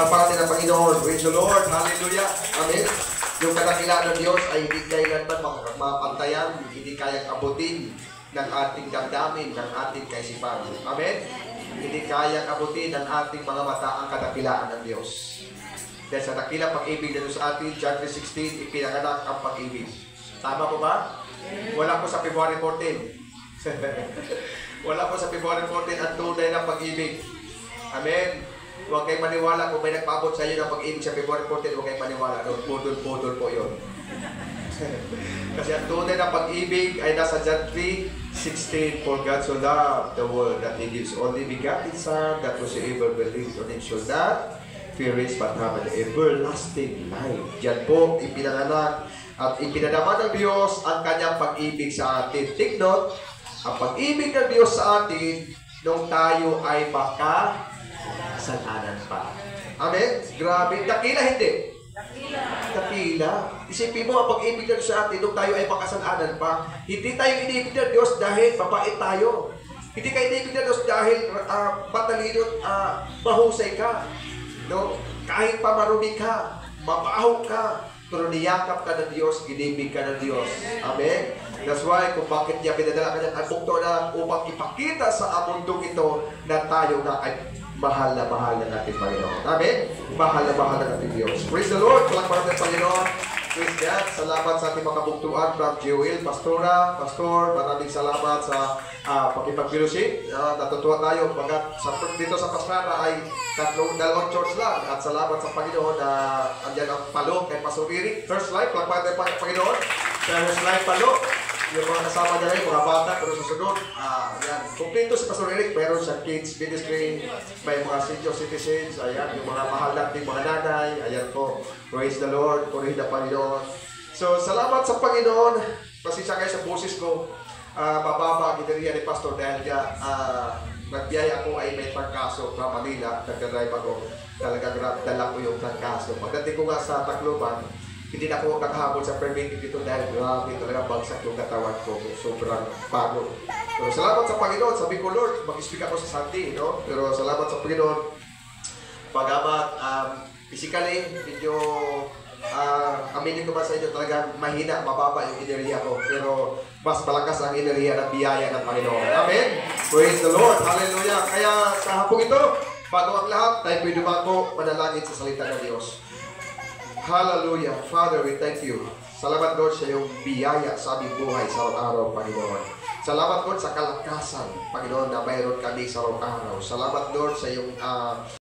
Palapakan natin ang Panginoon. Praise the Lord. Hallelujah. Amen. Yung kadakilaan ng Diyos ay hindi kailanman mapantayan, hindi kayang abutin ng ating damdamin, ng ating kaisipan. Amen? Hindi kayang abutin ng ating mga mata ang kadakilaan ng Diyos. Dahil sa dakilang pag-ibig na sa atin, John 3:16, ipinanganak ang pag-ibig. Tama po ba? Wala po sa February 14. Wala po sa February 14 ang tunay ng pag-ibig. Amen? Huwag kayong maniwala kung may nagpaabot sa iyo ng pag-ibig sa February 14, huwag kayong maniwala. Pudol-pudol po yun. Kasi ang tunay ng pag-ibig ay nasa John 3:16, for God so loved the world that He gives only begotten Son, that whosoever believes on Him shall not perish but have an everlasting life. Diyan po ipinanganak at ipinadama ng Diyos ang kanyang pag-ibig sa atin. Take note, ang pag-ibig ng Diyos sa atin nung tayo ay makasalanan pa. Amen? Grabe. Dakila hindi? Dakila. Isipin mo ang pag-ibig ng Diyos sa atin nung tayo ay makasalanan pa. Hindi tayo inibig ng Diyos dahil mabait tayo. Hindi kayo inibig ng Diyos dahil matalino at mahusay ka. No? Kahit pa marumi ka, mabaho ka, pero niyakap ka ng Diyos, ginibig ka ng Diyos. Amen? That's why kung bakit niya pinadala kanyang abukto na upang ipakita sa mundong ito na tayo na ay mahal na natin Panginoon. Amen? Mahal na natin Diyos. Praise the Lord. Palakpakan natin Panginoon. Praise God. Salamat sa ating makabuktuan. Brad Joel, Pastora, Pastor, maraming salamat sa pagkipag-fellowship. Natutuwa tayo. Dito sa Pastrana ay dalawang church lang. At salamat sa Panginoon na andyan ang palo kay Pastor Eric. First Life, palakpakan natin Panginoon. First Life palo. Yung mga kasama niya rin, mga bata, pero susunod, yan. Kumplito si Pastor Eric, meron sa kids ministry, may mga senior citizens, ayan, yung mga mahal nating mga nanay, ayan po, praise the Lord, purihin na Panginoon. So, salamat sa Panginoon, pasensya kayo sa boses ko, mababa ang gineriya ni Pastor dahil niya, nagbiyaya ako ay may trangkaso from Manila, nagka-drive ako, talagang dala ko yung trangkaso. Pagdating ko nga sa Tacloban, hindi na ako nakahabol sa permitting dito dahil grabe talaga bagsak yung katawan ko. Sobrang pagod. Pero salamat sa Panginoon. Sabi ko, Lord, mag-speak ako sa Sunday, no? Pero salamat sa Panginoon. Pag-amat, physically, medyo, aminin ko ba sa inyo, talagang mahina, mababa yung enerhiya ko. Pero mas malakas ang enerhiya ng biyaya ng Panginoon. Amen? Praise the Lord. Hallelujah. Kaya sa hapong ito, bago ang lahat, tayo pwede ba ako manalangin sa salita ng Diyos. Hallelujah. Father, we thank you. Salamat, Lord, sa iyong biyaya sa aming buhay sa araw-araw, Panginoon. Salamat, Lord, sa kalakasan, Panginoon, na mayroon kami sa araw-araw. Salamat, Lord, sa iyong